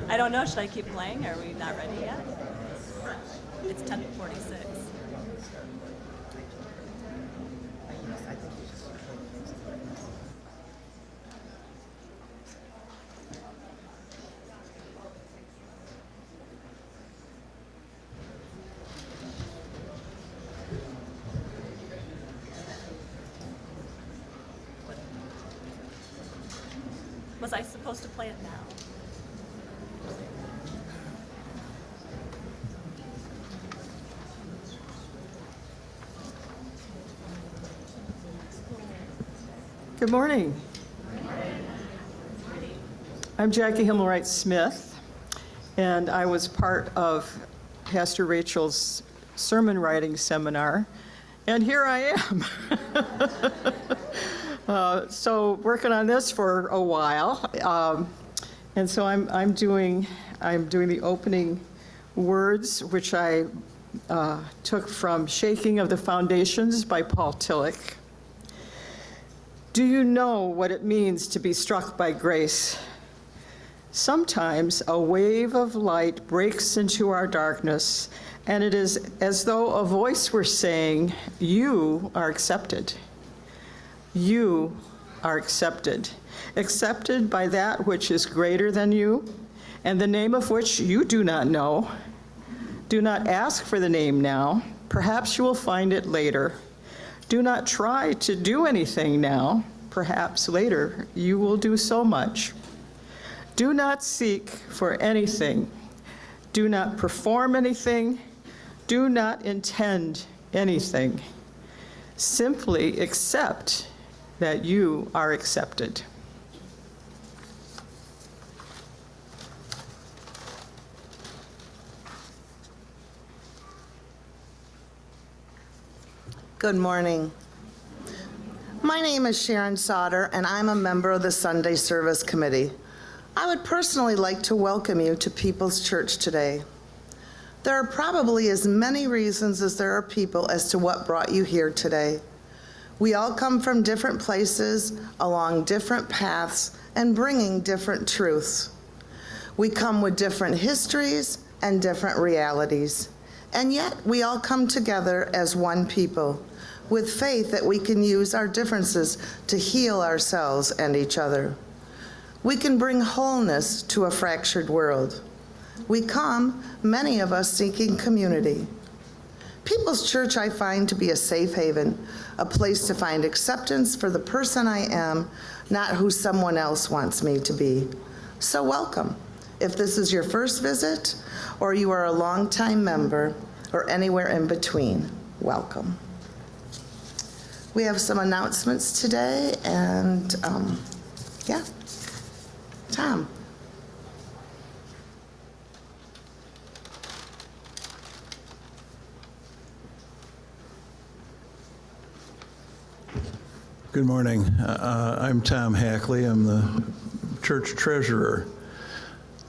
I don't know. Should I keep playing? Are we not ready yet? It's 10:46. Was I supposed to play it now? Good morning. I'm Jackie Himelright-Smith, and I was part of Pastor Rachel's sermon writing seminar, and here I am. So working on this for a while, and so I'm doing the opening words, which I took from Shaking of the Foundations by Paul Tillich. Do you know what it means to be struck by grace? Sometimes a wave of light breaks into our darkness, and it is as though a voice were saying, "You are accepted. You are accepted. Accepted by that which is greater than you, and the name of which you do not know. Do not ask for the name now. Perhaps you will find it later. Do not try to do anything now. Perhaps later you will do so much. Do not seek for anything. Do not perform anything. Do not intend anything. Simply accept that you are accepted." Good morning. My name is Sharon Sauter, and I'm a member of the Sunday Service Committee. I would personally like to welcome you to People's Church today. There are probably as many reasons as there are people as to what brought you here today. We all come from different places, along different paths, and bringing different truths. We come with different histories and different realities, and yet we all come together as one people, with faith that we can use our differences to heal ourselves and each other. We can bring wholeness to a fractured world. We come, many of us, seeking community. People's Church I find to be a safe haven, a place to find acceptance for the person I am, not who someone else wants me to be. So welcome. If this is your first visit, or you are a longtime member, or anywhere in between, welcome. We have some announcements today, and Tom. Good morning. I'm Tom Hackley. I'm the church treasurer.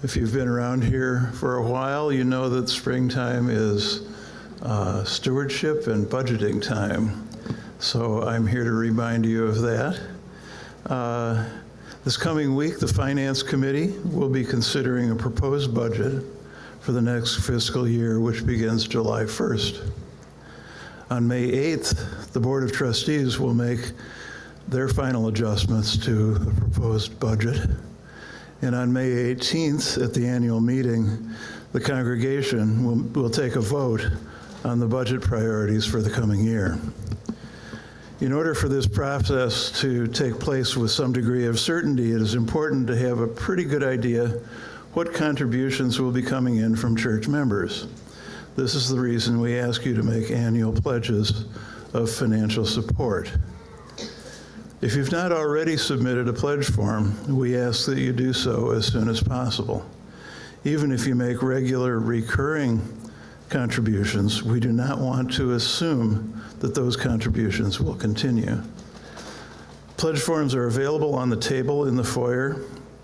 If you've been around here for a while, you know that springtime is stewardship and budgeting time. So I'm here to remind you of that. This coming week, the Finance Committee will be considering a proposed budget for the next fiscal year, which begins July 1st. On May 8th, the Board of Trustees will make their final adjustments to the proposed budget. And on May 18th, at the annual meeting, the congregation will take a vote on the budget priorities for the coming year. In order for this process to take place with some degree of certainty, it is important to have a pretty good idea what contributions will be coming in from church members. This is the reason we ask you to make annual pledges of financial support. If you've not already submitted a pledge form, we ask that you do so as soon as possible. Even if you make regular, recurring contributions, we do not want to assume that those contributions will continue. Pledge forms are available on the table in the foyer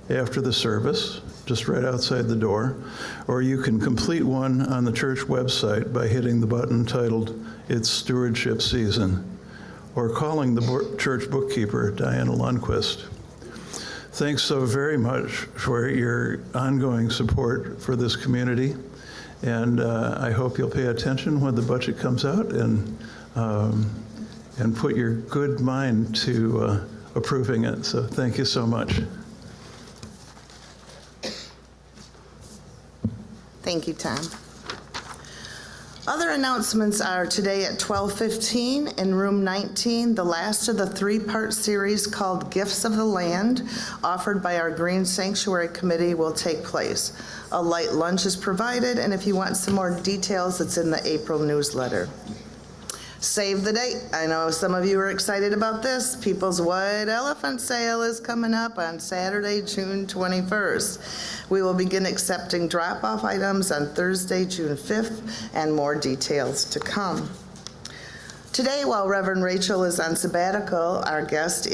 after the service, just right outside the door, or you can complete one on the church website by hitting the button titled "It's Stewardship Season," or calling the church bookkeeper, Diana Lundquist. thanks so very much for your ongoing support for this community. And I hope you'll pay attention when the budget comes out and put your good mind to approving it. So thank you so much. Thank you, Tom. Other announcements are today at 12:15 in room 19, the last of the three-part series called Gifts of the Land, offered by our Green Sanctuary Committee, will take place. A light lunch is provided, and if you want some more details, it's in the April newsletter. Save the date. I know some of you are excited about this. People's White Elephant Sale is coming up on Saturday, June 21st. We will begin accepting drop-off items on Thursday, June 5th, and more details to come. Today, while Reverend Rachel is on sabbatical, our guest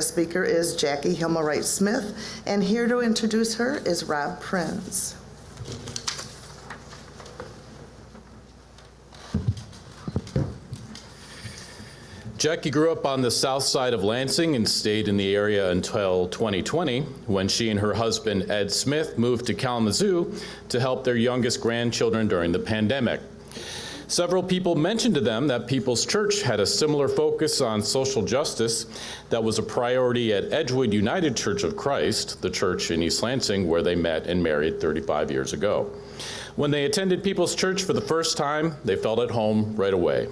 speaker is Jackie Himelright-Smith, and here to introduce her is Rob Prince. Jackie grew up on the south side of Lansing and stayed in the area until 2020, when she and her husband, Ed Smith, moved to Kalamazoo to help their youngest grandchildren during the pandemic. Several people mentioned to them that People's Church had a similar focus on social justice that was a priority at Edgewood United Church of Christ, the church in East Lansing where they met and married 35 years ago. When they attended People's Church for the first time, they felt at home right away.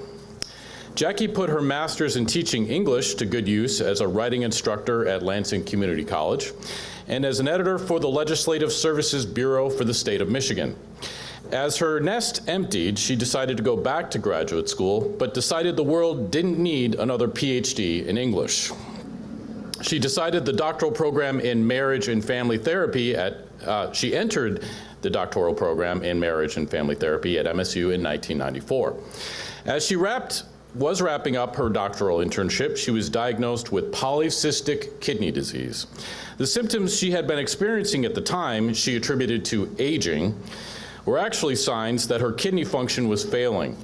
Jackie put her master's in teaching English to good use as a writing instructor at Lansing Community College and as an editor for the Legislative Services Bureau for the state of Michigan. As her nest emptied, she decided to go back to graduate school, but decided the world didn't need another PhD in English. She decided the doctoral program in marriage and family therapy she entered the doctoral program in marriage and family therapy at MSU in 1994. As she was wrapping up her doctoral internship, she was diagnosed with polycystic kidney disease. The symptoms she had been experiencing at the time she attributed to aging were actually signs that her kidney function was failing.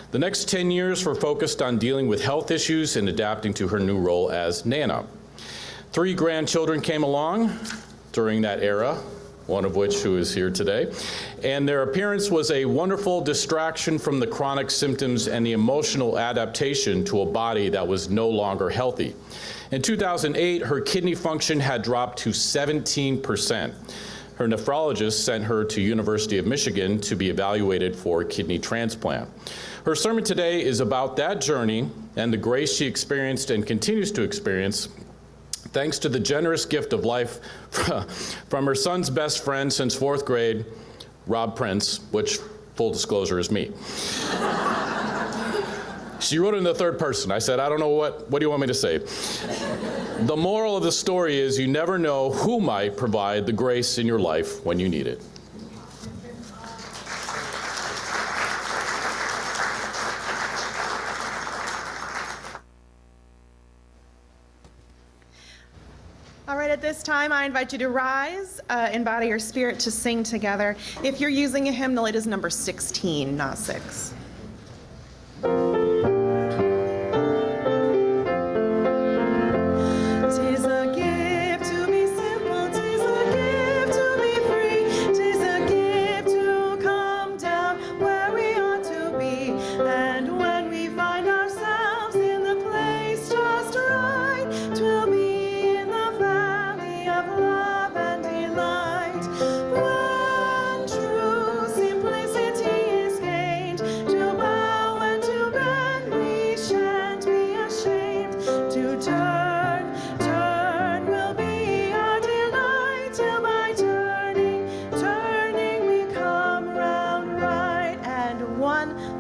The next 10 years were focused on dealing with health issues and adapting to her new role as Nana. 3 grandchildren came along during that era, one of which who is here today, and their appearance was a wonderful distraction from the chronic symptoms and the emotional adaptation to a body that was no longer healthy. In 2008, her kidney function had dropped to 17%. Her nephrologist sent her to University of Michigan to be evaluated for kidney transplant. Her sermon today is about that journey and the grace she experienced and continues to experience thanks to the generous gift of life from her son's best friend since 4th grade, Rob Prince, which, full disclosure, is me. She wrote it in the third person. I said, I don't know, what do you want me to say? The moral of the story is you never know who might provide the grace in your life when you need it. All right, at this time, I invite you to rise, embody your spirit to sing together. If you're using a hymnal, it is number 16, not 6.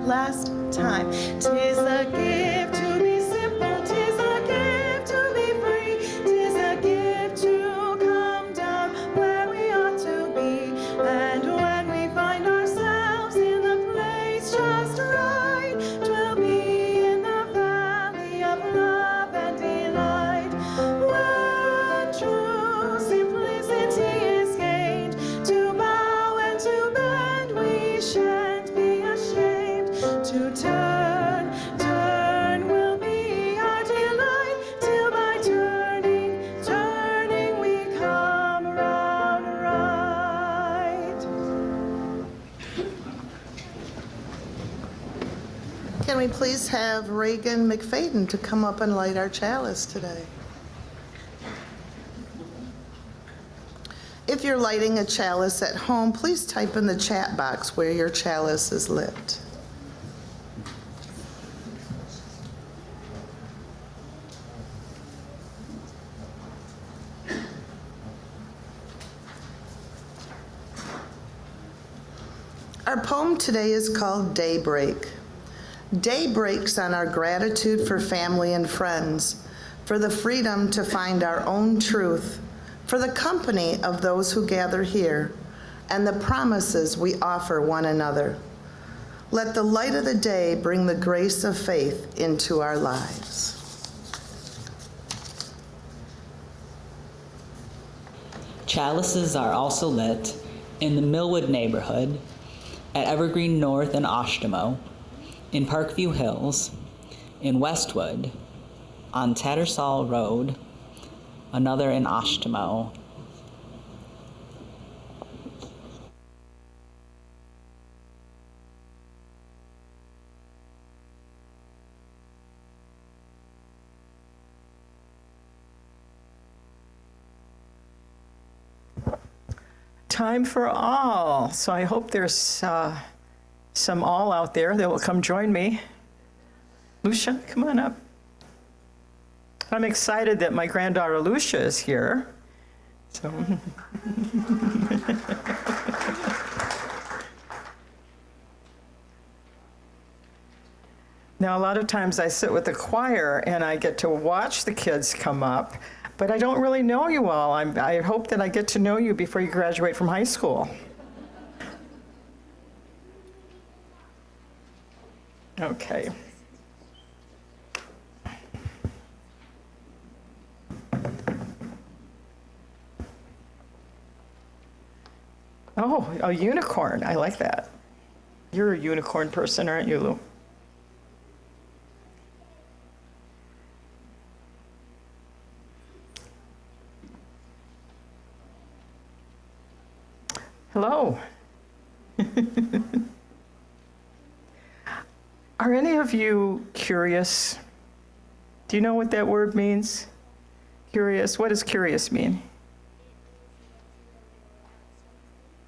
Last time. 'Tis a gift to be simple, 'tis a gift to be free, 'tis a gift to come down where we ought to be. And when we find ourselves in the place just right, 'twill be in the valley of love and delight. When true simplicity is gained, to bow and to bend we shan't be ashamed. To turn Can we please have Reagan McFadden to come up and light our chalice today? If you're lighting a chalice at home, please type in the chat box where your chalice is lit. Our poem today is called Daybreak. Day breaks on our gratitude for family and friends, for the freedom to find our own truth, for the company of those who gather here, and the promises we offer one another. Let the light of the day bring the grace of faith into our lives. Chalices are also lit in the Millwood neighborhood, at Evergreen North and Oshtemo, in Parkview Hills, in Westwood, on Tattersall Road, another in Oshtemo. Time for all. So I hope there's some all out there that will come join me. Lucia, come on up. I'm excited that my granddaughter Lucia is here. So. Now, a lot of times I sit with the choir and I get to watch the kids come up, but I don't really know you all. I hope that I get to know you before you graduate from high school. Okay. Oh, a unicorn. I like that. You're a unicorn person, aren't you, Lou? Hello. Are any of you curious? Do you know what that word means? Curious? What does curious mean?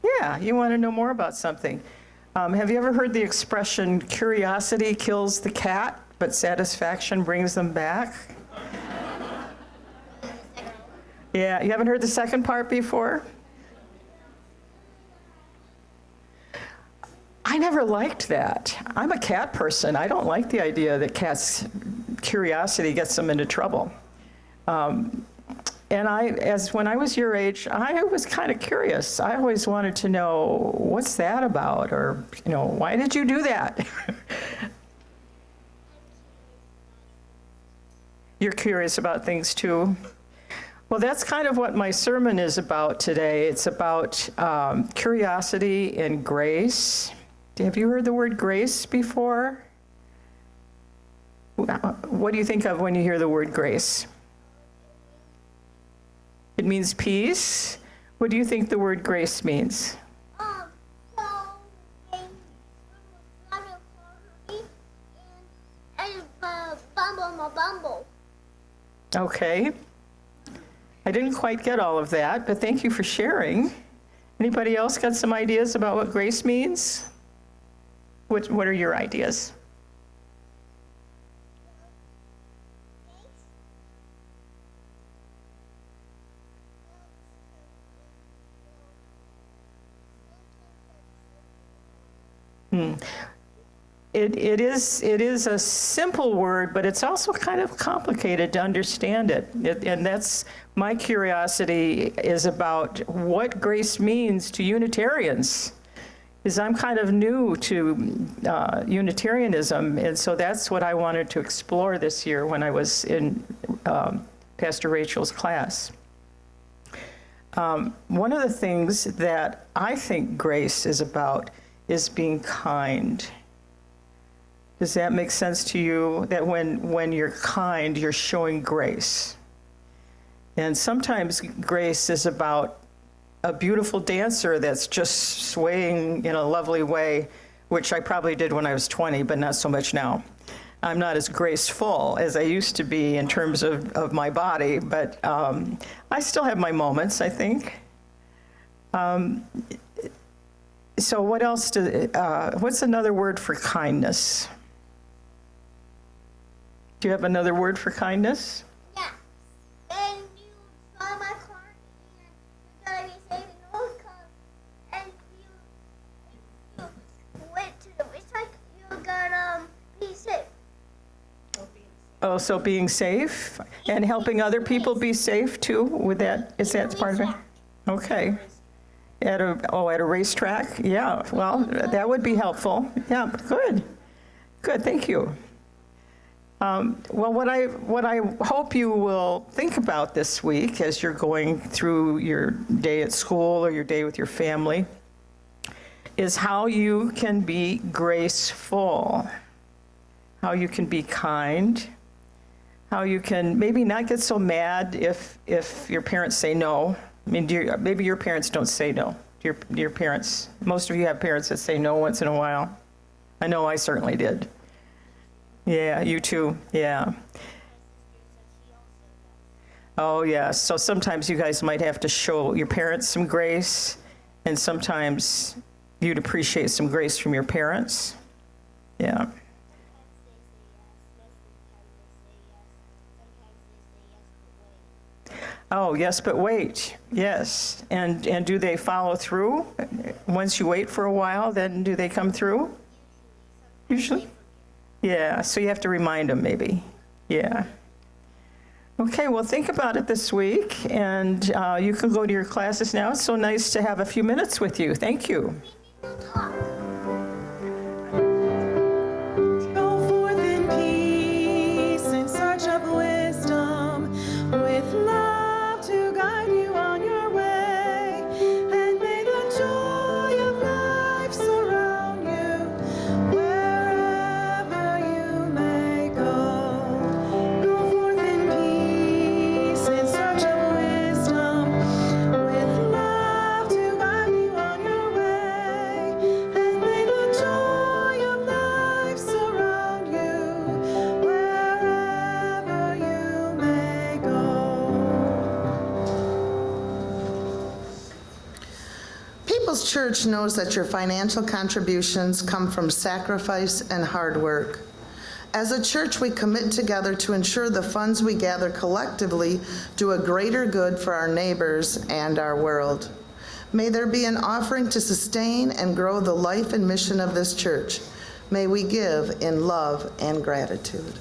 Yeah, you want to know more about something. Have you ever heard the expression, curiosity kills the cat, but satisfaction brings them back? Yeah, you haven't heard the second part before? I never liked that. I'm a cat person. I don't like the idea that cats' curiosity gets them into trouble. And when I was your age, I was kind of curious. I always wanted to know, what's that about? Or, why did you do that? You're curious about things too? Well, that's kind of what my sermon is about today. It's about curiosity and grace. Have you heard the word grace before? What do you think of when you hear the word grace? It means peace. What do you think the word grace means? Okay. I didn't quite get all of that, but thank you for sharing. Anybody else got some ideas about what grace means? What are your ideas? It is a simple word, but it's also kind of complicated to understand it. And that's my curiosity is about what grace means to Unitarians. Because I'm kind of new to Unitarianism, and so that's what I wanted to explore this year when I was in Pastor Rachel's class. One of the things that I think grace is about is being kind. Does that make sense to you? That when you're kind, you're showing grace. And sometimes grace is about a beautiful dancer that's just swaying in a lovely way, which I probably did when I was 20, but not so much now. I'm not as graceful as I used to be in terms of my body, but I still have my moments, I think. So what else what's another word for kindness? Do you have another word for kindness? Yeah. And you saw my car and you're gonna be safe in old car. And if you went to the racetrack, you're gonna be safe. Oh, so being safe and helping other people be safe too? Is that part of it? Okay. At a racetrack? Yeah, well, that would be helpful. Yeah, good. Good, thank you. Well, what I hope you will think about this week as you're going through your day at school or your day with your family is how you can be graceful, how you can be kind, how you can maybe not get so mad if your parents say no. I mean, maybe your parents don't say no. Do your parents, most of you have parents that say no once in a while. I know I certainly did. Yeah, you too, yeah. Oh, yeah, so sometimes you guys might have to show your parents some grace, and sometimes you'd appreciate some grace from your parents. Yeah. Oh, yes, but wait. Yes. And do they follow through? Once you wait for a while, then do they come through? Usually? Yeah, so you have to remind them maybe. Yeah. Okay, well, think about it this week, and you can go to your classes now. It's so nice to have a few minutes with you. Thank you. Go forth in peace, in search of wisdom, with love to guide you on your way, and may the joy of life surround you wherever you may go. Go forth in peace, in search of wisdom, with love to guide you on your way, and may the joy of life surround you wherever you may go. People's Church knows that your financial contributions come from sacrifice and hard work. As a church, we commit together to ensure the funds we gather collectively do a greater good for our neighbors and our world. May there be an offering to sustain and grow the life and mission of this church. May we give in love and gratitude.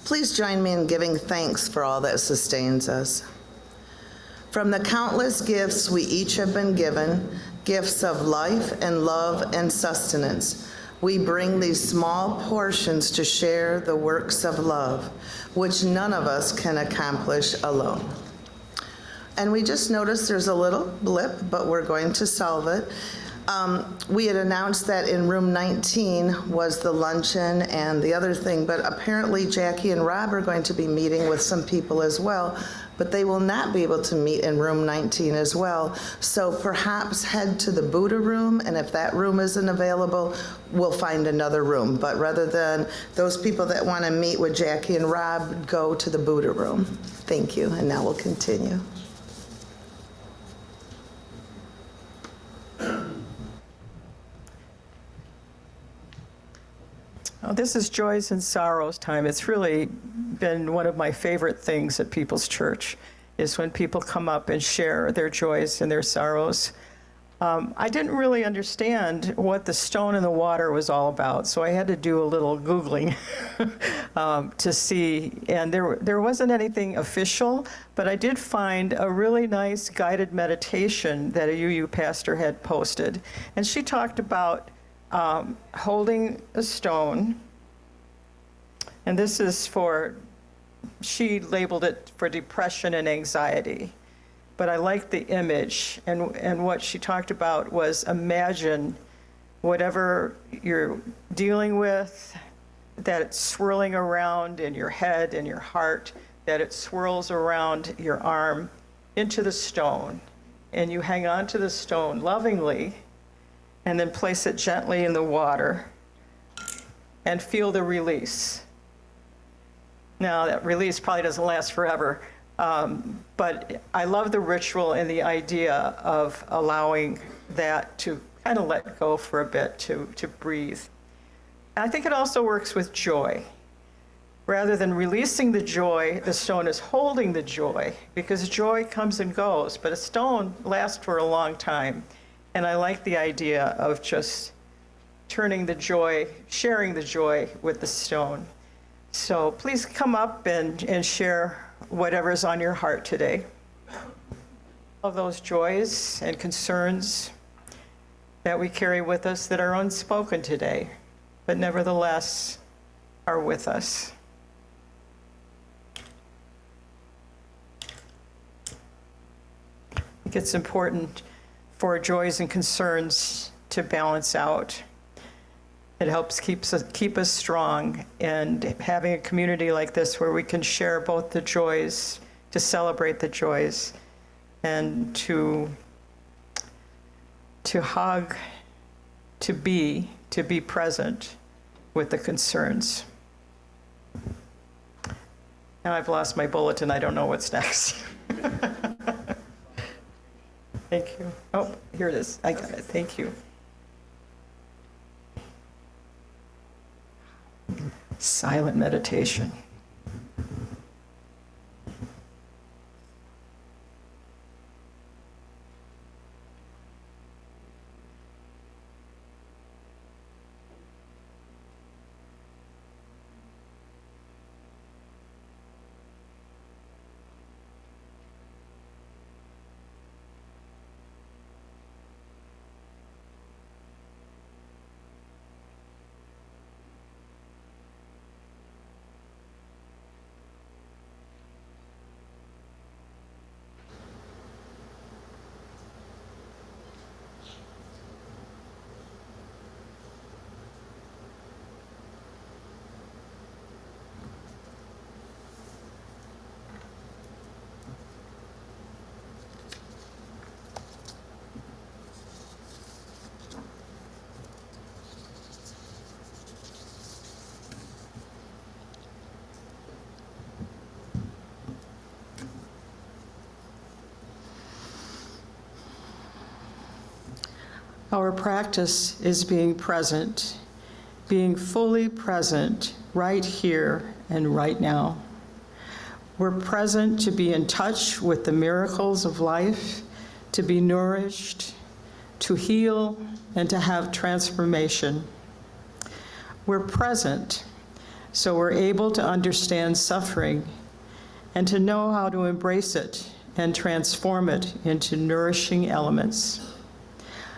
Please join me in giving thanks for all that sustains us. From the countless gifts we each have been given, gifts of life and love and sustenance, we bring these small portions to share the works of love, which none of us can accomplish alone. And we just noticed there's a little blip, but we're going to solve it. We had announced that in room 19 was the luncheon and the other thing, but apparently Jackie and Rob are going to be meeting with some people as well, but they will not be able to meet in room 19 as well. So perhaps head to the Buddha room, and if that room isn't available, we'll find another room. But rather than those people that want to meet with Jackie and Rob, go to the Buddha room. Thank you, and now we'll continue. Oh, this is Joys and Sorrows time. It's really been one of my favorite things at People's Church, is when people come up and share their joys and their sorrows. I didn't really understand what the stone in the water was all about, so I had to do a little Googling to see, and there wasn't anything official, but I did find a really nice guided meditation that a UU pastor had posted, and she talked about holding a stone, and this is for, she labeled it for depression and anxiety, but I liked the image, and what she talked about was imagine whatever you're dealing with, that it's swirling around in your head and your heart, that it swirls around your arm into the stone, and you hang on to the stone lovingly, and then place it gently in the water and feel the release. Now, that release probably doesn't last forever, but I love the ritual and the idea of allowing that to kind of let go for a bit, to breathe. And I think it also works with joy. Rather than releasing the joy, the stone is holding the joy, because joy comes and goes, but a stone lasts for a long time. And I like the idea of just turning the joy, sharing the joy with the stone. So please come up and share whatever's on your heart today. Of those joys and concerns that we carry with us that are unspoken today, but nevertheless are with us. I think it's important for joys and concerns to balance out. It helps keep us strong, and having a community like this where we can share both the joys, to celebrate the joys, and to hug, to be present with the concerns. Now I've lost my bulletin, I don't know what's next. Thank you. Oh, here it is. I got it. Thank you. Silent meditation. Our practice is being present, being fully present right here and right now. We're present to be in touch with the miracles of life, to be nourished, to heal, and to have transformation. We're present so we're able to understand suffering and to know how to embrace it and transform it into nourishing elements.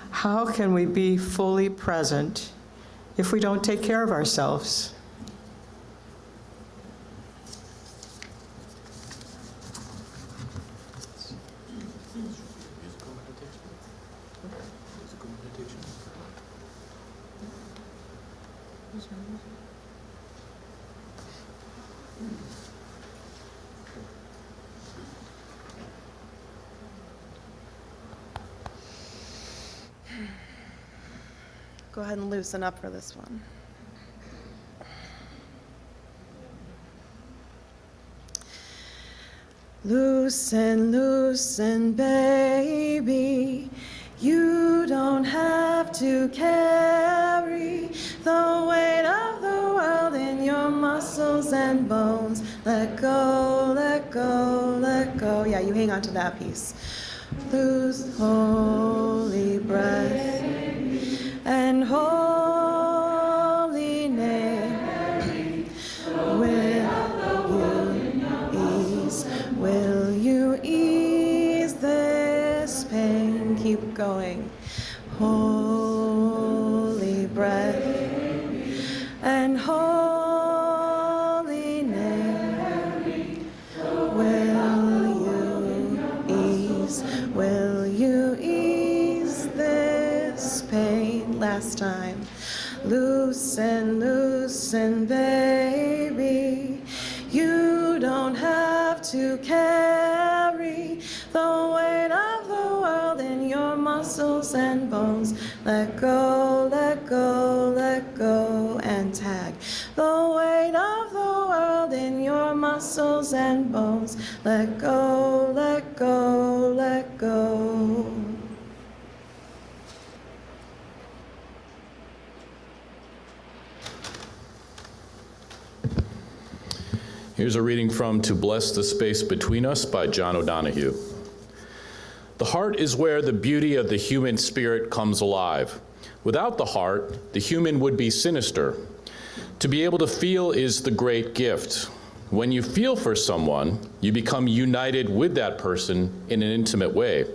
How can we be fully present if we don't take care of ourselves? Go ahead and loosen up for this one. Loosen, loosen, baby. You don't have to carry the weight of the world in your muscles and bones. Let go, let go, let go. Yeah, you hang on to that piece. Lose holy breath and holy name. Will you ease this pain? Keep going. Holy breath and holy name. Will you ease this pain? Last time. Loosen, loosen, baby. You don't have to carry the weight of the world in your muscles and bones. Let go, let go, let go, and tag. The weight of the world in your muscles and bones. Let go, let go, let go. Here's a reading from To Bless the Space Between Us by John O'Donohue. The heart is where the beauty of the human spirit comes alive. Without the heart, the human would be sinister. To be able to feel is the great gift. When you feel for someone, you become united with that person in an intimate way.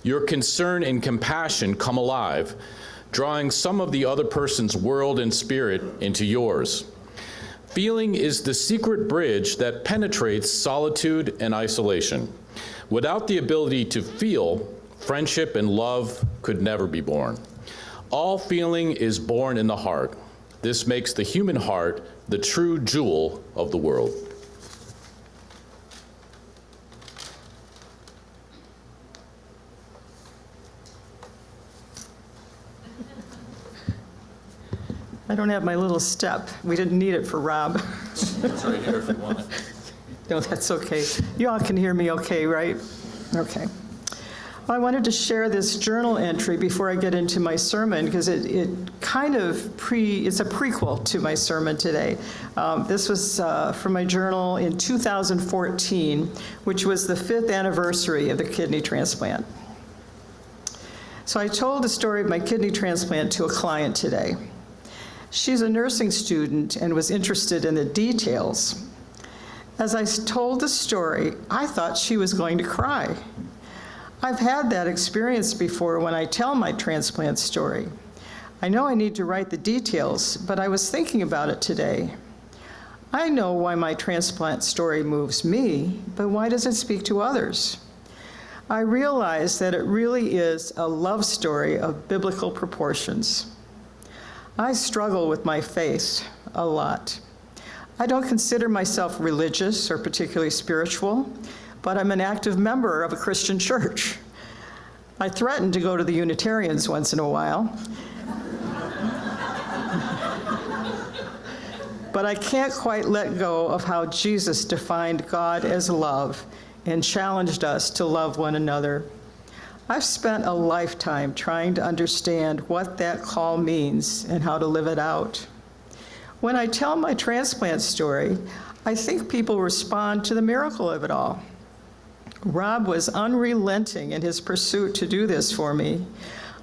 Your concern and compassion come alive, drawing some of the other person's world and spirit into yours. Feeling is the secret bridge that penetrates solitude and isolation. Without the ability to feel, friendship and love could never be born. All feeling is born in the heart. This makes the human heart the true jewel of the world. I don't have my little step. We didn't need it for Rob. It's right here if you want it. No, that's okay. You all can hear me okay, right? Okay. Well, I wanted to share this journal entry before I get into my sermon because it kind of it's a prequel to my sermon today. This was from my journal in 2014, which was the 5th anniversary of the kidney transplant. So I told the story of my kidney transplant to a client today. She's a nursing student and was interested in the details. As I told the story, I thought she was going to cry. I've had that experience before when I tell my transplant story. I know I need to write the details, but I was thinking about it today. I know why my transplant story moves me, but why does it speak to others? I realize that it really is a love story of biblical proportions. I struggle with my faith a lot. I don't consider myself religious or particularly spiritual, but I'm an active member of a Christian church. I threaten to go to the Unitarians once in a while. But I can't quite let go of how Jesus defined God as love and challenged us to love one another. I've spent a lifetime trying to understand what that call means and how to live it out. When I tell my transplant story, I think people respond to the miracle of it all. Rob was unrelenting in his pursuit to do this for me.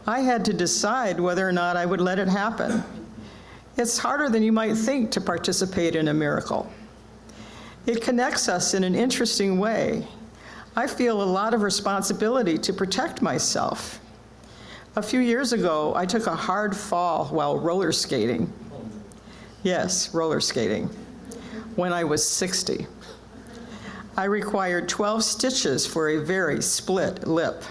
I had to decide whether or not I would let it happen. It's harder than you might think to participate in a miracle. It connects us in an interesting way. I feel a lot of responsibility to protect myself. A few years ago, I took a hard fall while roller skating. Yes, roller skating, when I was 60. I required 12 stitches for a very split lip.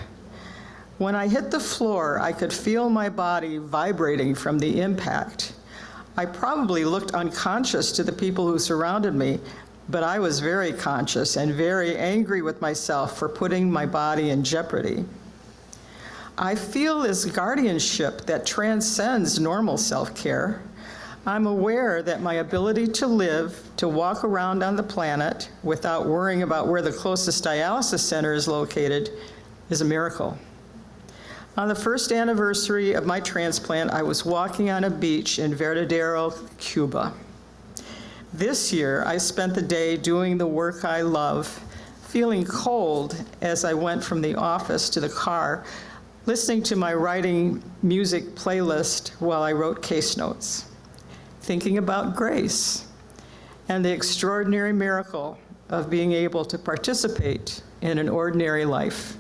When I hit the floor, I could feel my body vibrating from the impact. I probably looked unconscious to the people who surrounded me, but I was very conscious and very angry with myself for putting my body in jeopardy. I feel this guardianship that transcends normal self-care. I'm aware that my ability to live, to walk around on the planet without worrying about where the closest dialysis center is located, is a miracle. On the first anniversary of my transplant, I was walking on a beach in Verdadero, Cuba. This year, I spent the day doing the work I love, feeling cold as I went from the office to the car, listening to my writing music playlist while I wrote case notes, thinking about grace and the extraordinary miracle of being able to participate in an ordinary life.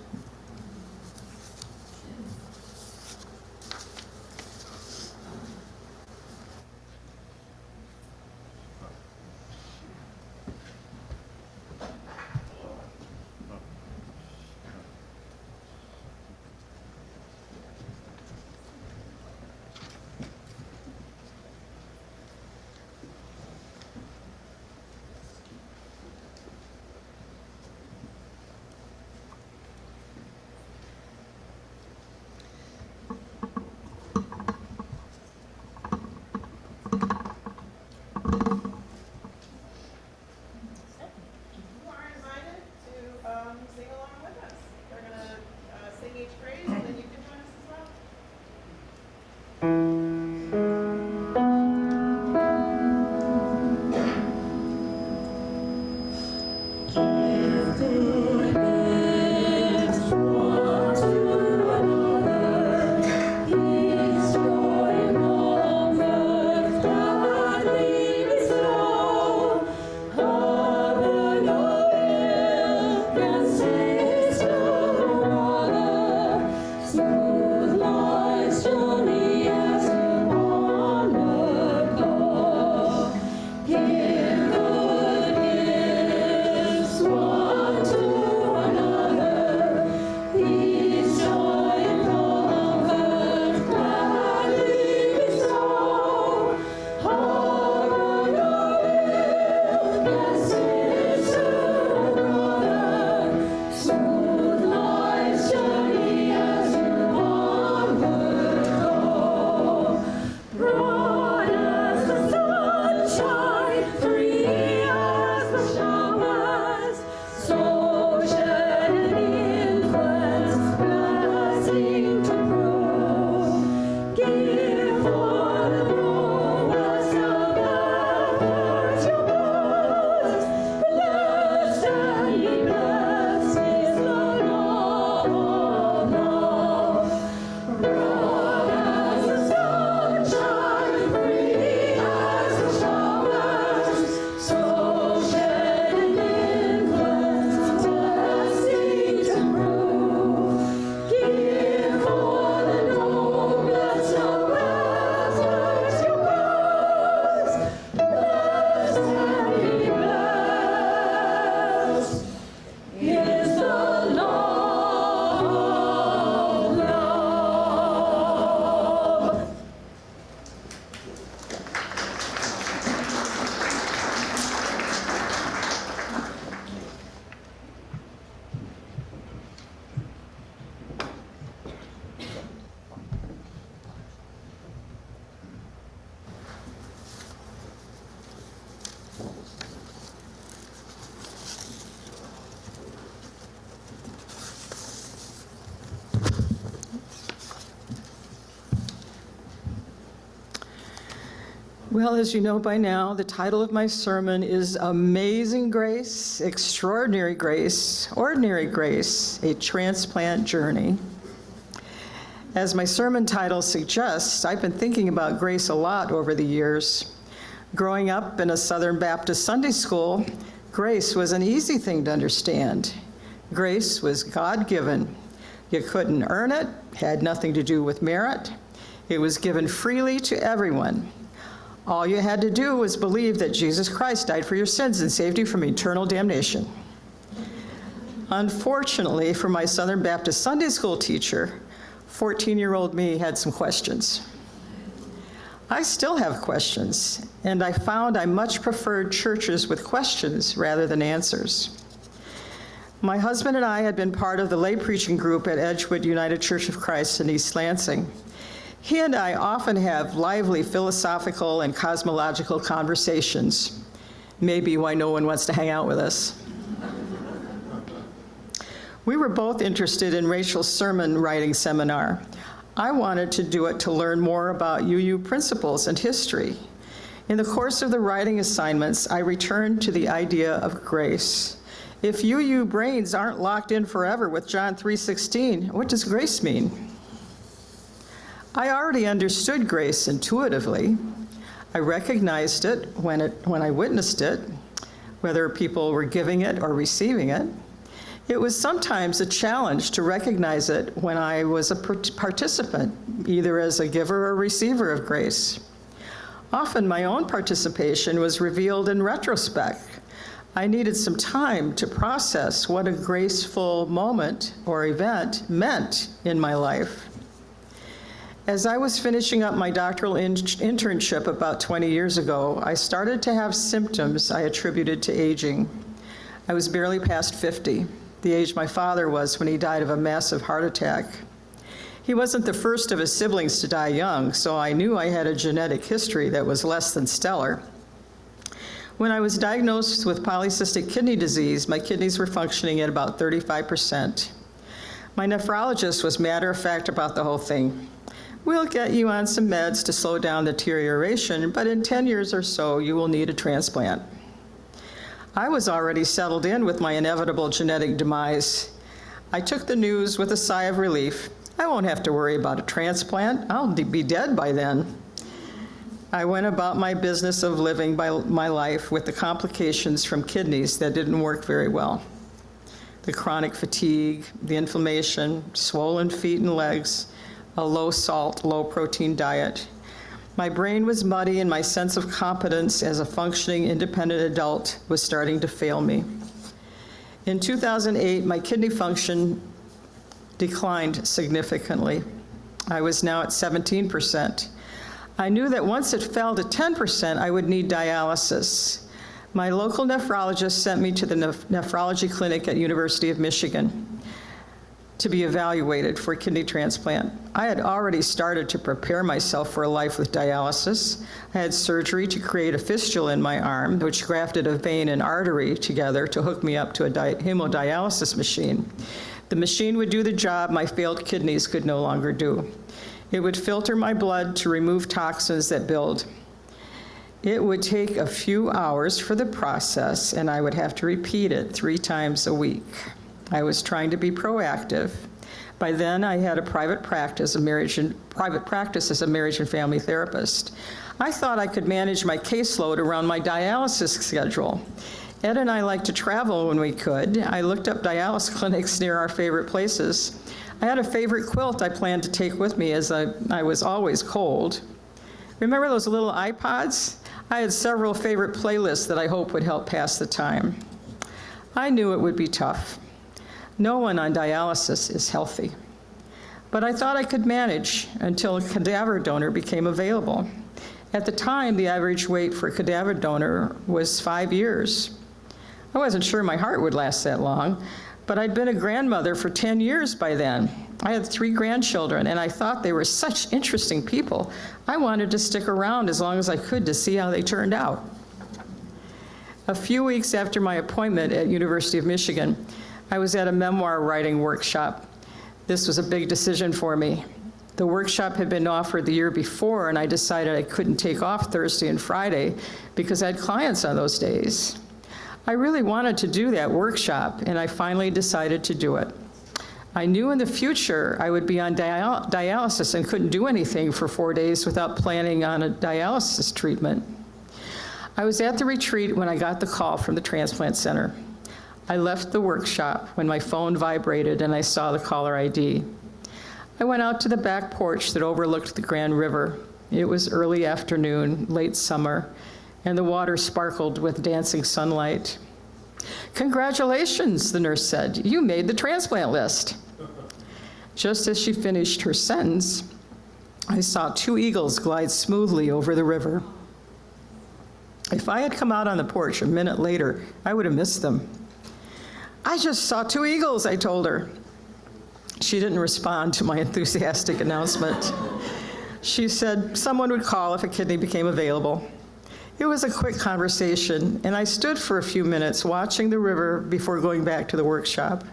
Well, as you know by now, the title of my sermon is Amazing Grace, Extraordinary Grace, Ordinary Grace, A Transplant Journey. As my sermon title suggests, I've been thinking about grace a lot over the years. Growing up in a Southern Baptist Sunday school, grace was an easy thing to understand. Grace was God-given. You couldn't earn it, had nothing to do with merit. It was given freely to everyone. All you had to do was believe that Jesus Christ died for your sins and saved you from eternal damnation. Unfortunately, for my Southern Baptist Sunday school teacher, 14-year-old me had some questions. I still have questions, and I found I much preferred churches with questions rather than answers. My husband and I had been part of the lay preaching group at Edgewood United Church of Christ in East Lansing. He and I often have lively philosophical and cosmological conversations, maybe why no one wants to hang out with us. We were both interested in Rachel's sermon writing seminar. I wanted to do it to learn more about UU principles and history. In the course of the writing assignments, I returned to the idea of grace. If UU brains aren't locked in forever with John 3:16, what does grace mean? I already understood grace intuitively. I recognized it when I witnessed it, whether people were giving it or receiving it. It was sometimes a challenge to recognize it when I was a participant, either as a giver or receiver of grace. Often my own participation was revealed in retrospect. I needed some time to process what a graceful moment or event meant in my life. As I was finishing up my doctoral internship about 20 years ago, I started to have symptoms I attributed to aging. I was barely past 50. The age my father was when he died of a massive heart attack. He wasn't the first of his siblings to die young, so I knew I had a genetic history that was less than stellar. When I was diagnosed with polycystic kidney disease, my kidneys were functioning at about 35%. My nephrologist was matter-of-fact about the whole thing. We'll get you on some meds to slow down the deterioration, but in 10 years or so, you will need a transplant. I was already settled in with my inevitable genetic demise. I took the news with a sigh of relief. I won't have to worry about a transplant. I'll be dead by then. I went about my business of living my life with the complications from kidneys that didn't work very well. The chronic fatigue, the inflammation, swollen feet and legs, a low-salt, low-protein diet. My brain was muddy and my sense of competence as a functioning independent adult was starting to fail me. In 2008, my kidney function declined significantly. I was now at 17%. I knew that once it fell to 10%, I would need dialysis. My local nephrologist sent me to the nephrology clinic at University of Michigan to be evaluated for kidney transplant. I had already started to prepare myself for a life with dialysis. I had surgery to create a fistula in my arm, which grafted a vein and artery together to hook me up to a hemodialysis machine. The machine would do the job my failed kidneys could no longer do. It would filter my blood to remove toxins that build. It would take a few hours for the process, and I would have to repeat it 3 times a week. I was trying to be proactive. By then, I had a private practice as a marriage and family therapist. I thought I could manage my caseload around my dialysis schedule. Ed and I liked to travel when we could. I looked up dialysis clinics near our favorite places. I had a favorite quilt I planned to take with me as I was always cold. Remember those little iPods? I had several favorite playlists that I hope would help pass the time. I knew it would be tough. No one on dialysis is healthy. But I thought I could manage until a cadaver donor became available. At the time, the average wait for a cadaver donor was 5 years. I wasn't sure my heart would last that long, but I'd been a grandmother for 10 years by then. I had 3 grandchildren, and I thought they were such interesting people. I wanted to stick around as long as I could to see how they turned out. A few weeks after my appointment at University of Michigan, I was at a memoir writing workshop. This was a big decision for me. The workshop had been offered the year before, and I decided I couldn't take off Thursday and Friday because I had clients on those days. I really wanted to do that workshop, and I finally decided to do it. I knew in the future I would be on dialysis and couldn't do anything for 4 days without planning on a dialysis treatment. I was at the retreat when I got the call from the transplant center. I left the workshop when my phone vibrated and I saw the caller ID. I went out to the back porch that overlooked the Grand River. It was early afternoon, late summer, and the water sparkled with dancing sunlight. "Congratulations," the nurse said. "You made the transplant list." Just as she finished her sentence, I saw 2 eagles glide smoothly over the river. If I had come out on the porch a minute later, I would have missed them. "I just saw 2 eagles," I told her. She didn't respond to my enthusiastic announcement. She said someone would call if a kidney became available. It was a quick conversation, and I stood for a few minutes watching the river before going back to the workshop.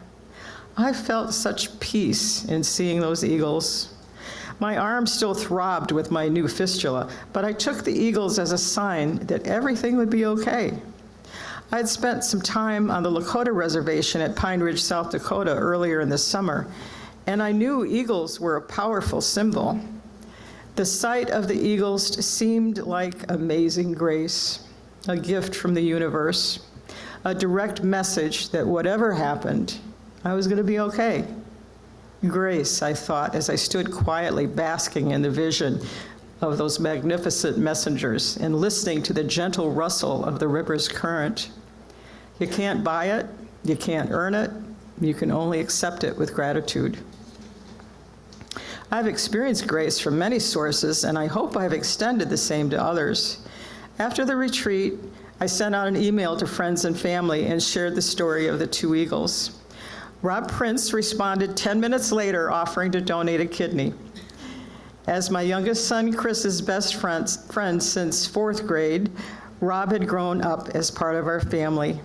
I felt such peace in seeing those eagles. My arm still throbbed with my new fistula, but I took the eagles as a sign that everything would be okay. I had spent some time on the Lakota Reservation at Pine Ridge, South Dakota earlier in the summer, and I knew eagles were a powerful symbol. The sight of the eagles seemed like amazing grace, a gift from the universe, a direct message that whatever happened, I was going to be okay. Grace, I thought, as I stood quietly basking in the vision of those magnificent messengers and listening to the gentle rustle of the river's current. You can't buy it, you can't earn it, you can only accept it with gratitude. I've experienced grace from many sources, and I hope I've extended the same to others. After the retreat, I sent out an email to friends and family and shared the story of the 2 eagles. Rob Prince responded 10 minutes later, offering to donate a kidney. As my youngest son Chris's best friend since 4th grade, Rob had grown up as part of our family.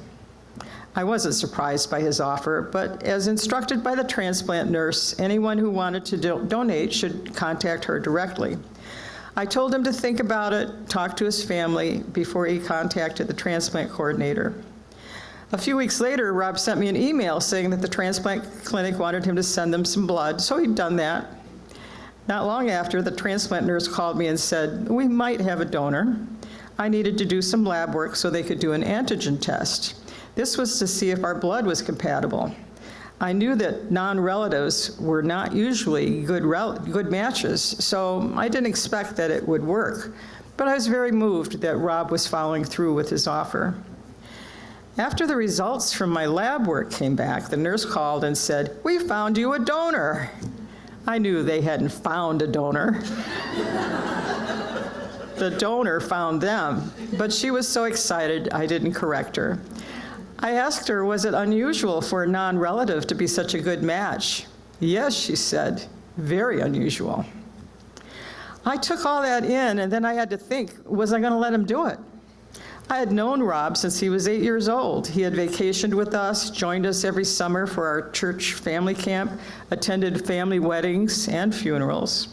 I wasn't surprised by his offer, but as instructed by the transplant nurse, anyone who wanted to donate should contact her directly. I told him to think about it, talk to his family before he contacted the transplant coordinator. A few weeks later, Rob sent me an email saying that the transplant clinic wanted him to send them some blood, so he'd done that. Not long after, the transplant nurse called me and said, "We might have a donor." I needed to do some lab work so they could do an antigen test. This was to see if our blood was compatible. I knew that non-relatives were not usually good matches, so I didn't expect that it would work. But I was very moved that Rob was following through with his offer. After the results from my lab work came back, the nurse called and said, "We found you a donor." I knew they hadn't found a donor. The donor found them, but she was so excited I didn't correct her. I asked her, was it unusual for a non-relative to be such a good match? "Yes," she said, "very unusual." I took all that in, and then I had to think, was I going to let him do it? I had known Rob since he was 8 years old. He had vacationed with us, joined us every summer for our church family camp, attended family weddings and funerals.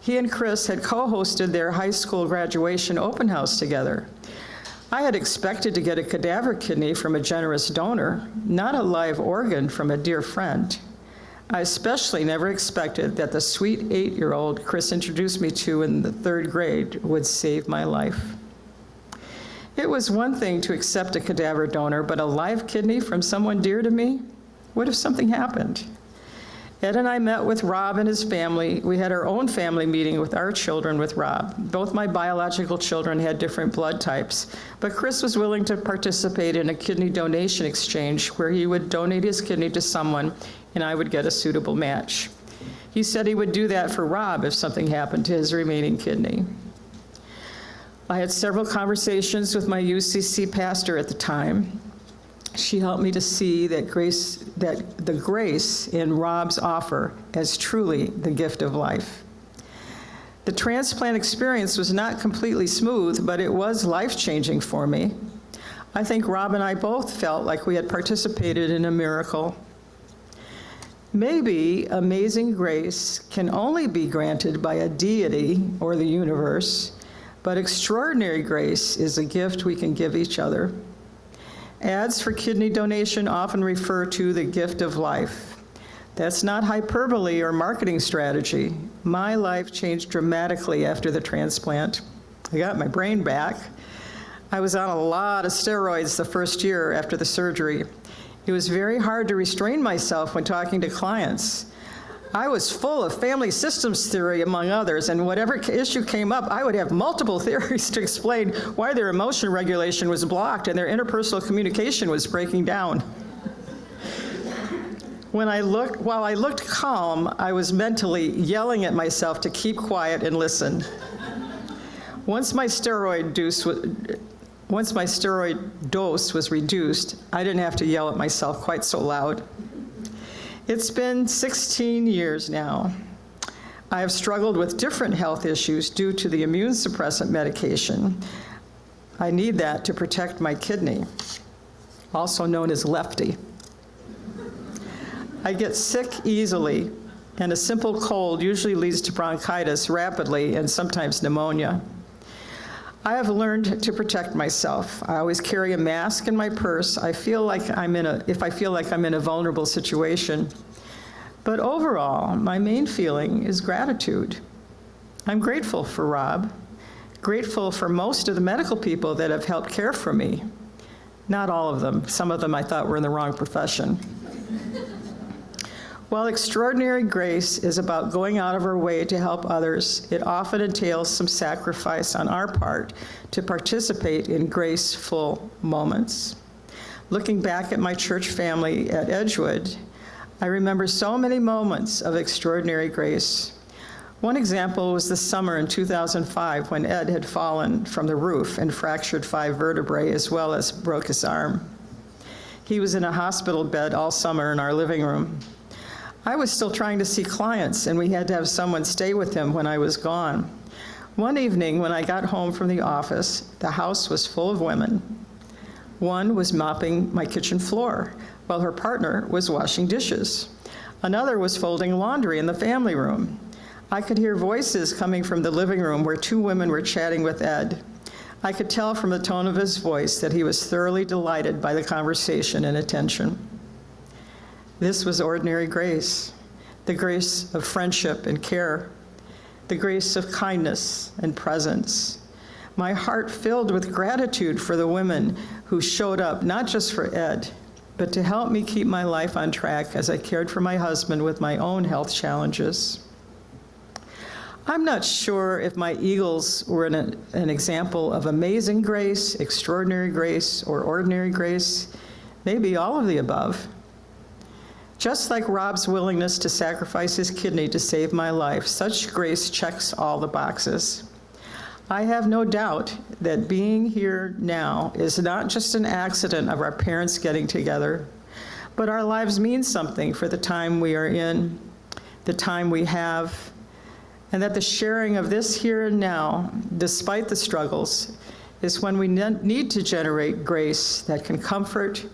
He and Chris had co-hosted their high school graduation open house together. I had expected to get a cadaver kidney from a generous donor, not a live organ from a dear friend. I especially never expected that the sweet 8-year-old Chris introduced me to in the 3rd grade would save my life. It was one thing to accept a cadaver donor, but a live kidney from someone dear to me? What if something happened? Ed and I met with Rob and his family. We had our own family meeting with our children with Rob. Both my biological children had different blood types, but Chris was willing to participate in a kidney donation exchange where he would donate his kidney to someone and I would get a suitable match. He said he would do that for Rob if something happened to his remaining kidney. I had several conversations with my UCC pastor at the time. She helped me to see that the grace in Rob's offer as truly the gift of life. The transplant experience was not completely smooth, but it was life-changing for me. I think Rob and I both felt like we had participated in a miracle. Maybe amazing grace can only be granted by a deity or the universe, but extraordinary grace is a gift we can give each other. Ads for kidney donation often refer to the gift of life. That's not hyperbole or marketing strategy. My life changed dramatically after the transplant. I got my brain back. I was on a lot of steroids the first year after the surgery. It was very hard to restrain myself when talking to clients. I was full of family systems theory, among others, and whatever issue came up, I would have multiple theories to explain why their emotion regulation was blocked and their interpersonal communication was breaking down. While I looked calm, I was mentally yelling at myself to keep quiet and listen. Once my steroid dose was reduced, I didn't have to yell at myself quite so loud. It's been 16 years now. I have struggled with different health issues due to the immune suppressant medication. I need that to protect my kidney, also known as lefty. I get sick easily, and a simple cold usually leads to bronchitis rapidly and sometimes pneumonia. I have learned to protect myself. I always carry a mask in my purse. If I feel like I'm in a vulnerable situation. But overall, my main feeling is gratitude. I'm grateful for Rob, grateful for most of the medical people that have helped care for me. Not all of them. Some of them I thought were in the wrong profession. While extraordinary grace is about going out of our way to help others, it often entails some sacrifice on our part to participate in graceful moments. Looking back at my church family at Edgewood, I remember so many moments of extraordinary grace. One example was the summer in 2005 when Ed had fallen from the roof and fractured 5 vertebrae as well as broke his arm. He was in a hospital bed all summer in our living room. I was still trying to see clients, and we had to have someone stay with him when I was gone. One evening when I got home from the office, the house was full of women. One was mopping my kitchen floor, while her partner was washing dishes. Another was folding laundry in the family room. I could hear voices coming from the living room where 2 women were chatting with Ed. I could tell from the tone of his voice that he was thoroughly delighted by the conversation and attention. This was ordinary grace, the grace of friendship and care, the grace of kindness and presence. My heart filled with gratitude for the women who showed up, not just for Ed, but to help me keep my life on track as I cared for my husband with my own health challenges. I'm not sure if my eagles were an example of amazing grace, extraordinary grace, or ordinary grace, maybe all of the above. Just like Rob's willingness to sacrifice his kidney to save my life, such grace checks all the boxes. I have no doubt that being here now is not just an accident of our parents getting together, but our lives mean something for the time we are in, the time we have, and that the sharing of this here and now, despite the struggles, is when we need to generate grace that can comfort,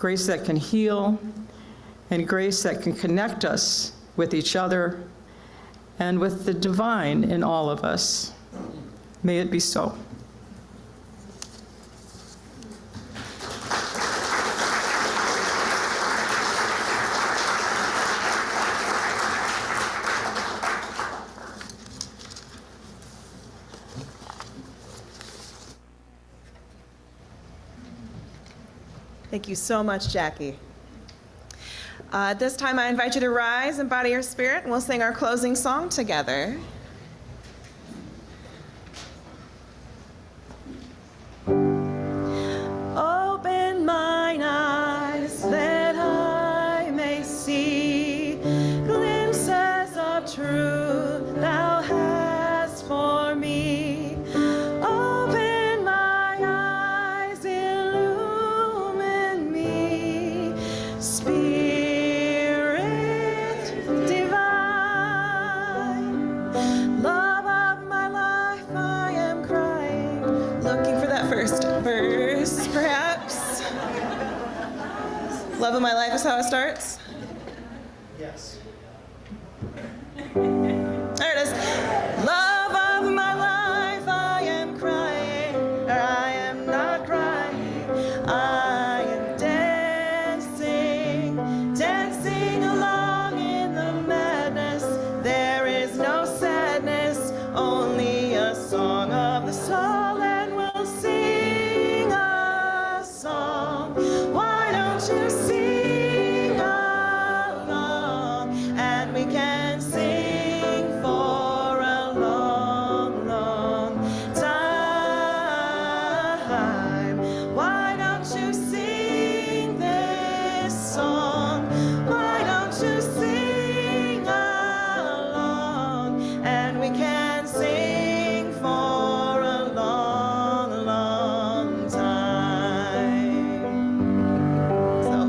grace that can heal, and grace that can connect us with each other and with the divine in all of us. May it be so. Thank you so much, Jackie. At this time, I invite you to rise and body your spirit, and we'll sing our closing song together. Open mine eyes that I may see glimpses of truth thou hast for me. Open my eyes, illumine me. Verse, perhaps? Love of my life is how it starts? Yes. There it is. Love of my life, I am crying, or I am not crying. I am dancing, dancing along the soul and we'll sing a song. Why don't you sing along? And we can sing for a long, long time. Why don't you sing this song? Why don't you sing along? And we can sing for a long, long time. So,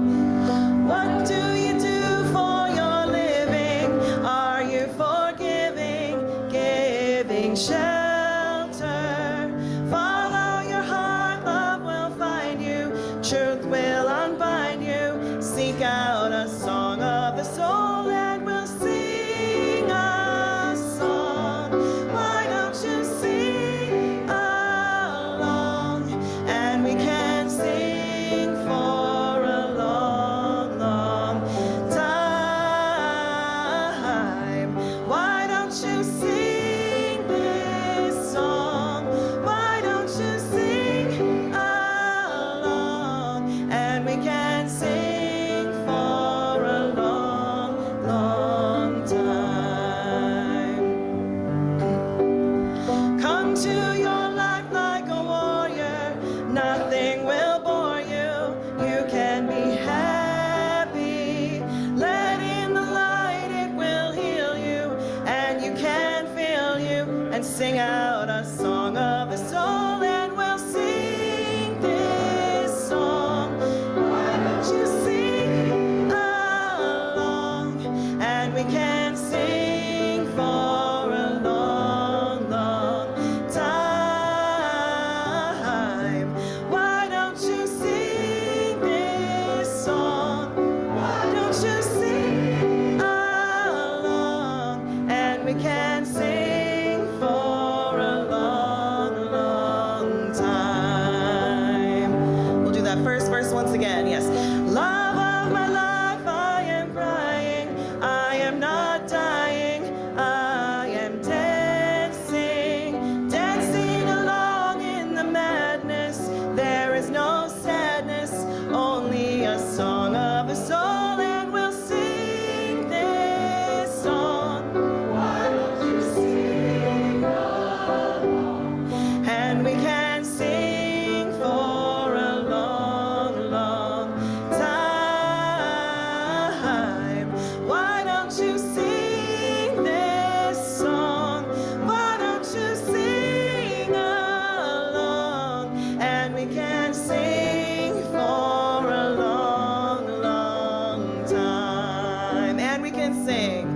what do you do for your living? Are you forgiving, giving shelter? Follow your heart, love will find you, truth will unbind you. Seek out a song of the soul and we'll sing a song. Why don't you sing along? And we can sing for a long, long time. Why don't you sing this song? Why don't you sing along? And we can sing for a long, long time. Come to your life like a warrior. Nothing will bore you. You can be happy. Let in the light, it will heal you. And you can feel you. And sing out a song of the soul. And we'll sing this song. Why don't you sing along? And we can sing for a long, long time. Why don't you sing this song? Why don't you sing along? And we can sing for a long, long time. We'll do that first verse once again. Yes. Love of my life, I am crying. I am not dying. I am dancing, dancing along in the madness. There is no sadness, only a song of the soul. And we'll sing this song. Why don't you sing along? And we can sing for a long, long time. Why don't you sing this song? Why don't you sing along? And we can sing for a long, long time. And we can sing.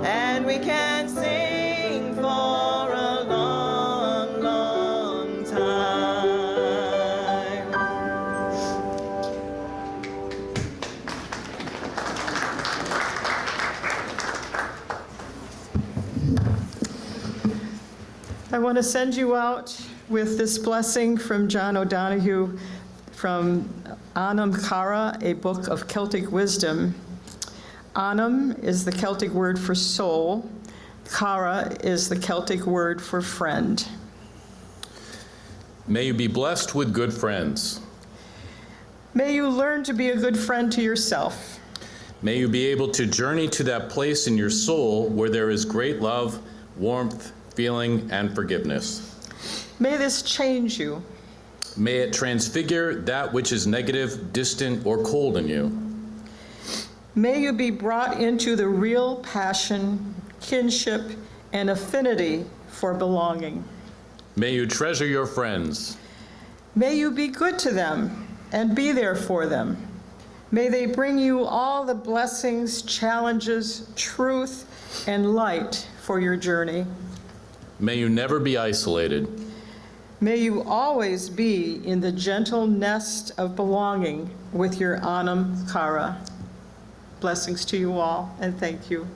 And we can sing for a long, long time. I want to send you out with this blessing from John O'Donohue from Anam Cara, a book of Celtic wisdom. Anam is the Celtic word for soul. Cara is the Celtic word for friend. May you be blessed with good friends. May you learn to be a good friend to yourself. May you be able to journey to that place in your soul where there is great love, warmth, feeling, and forgiveness. May this change you. May it transfigure that which is negative, distant, or cold in you. May you be brought into the real passion, kinship, and affinity for belonging. May you treasure your friends. May you be good to them and be there for them. May they bring you all the blessings, challenges, truth, and light for your journey. May you never be isolated. May you always be in the gentle nest of belonging with your Anam Cara. Blessings to you all, and thank you.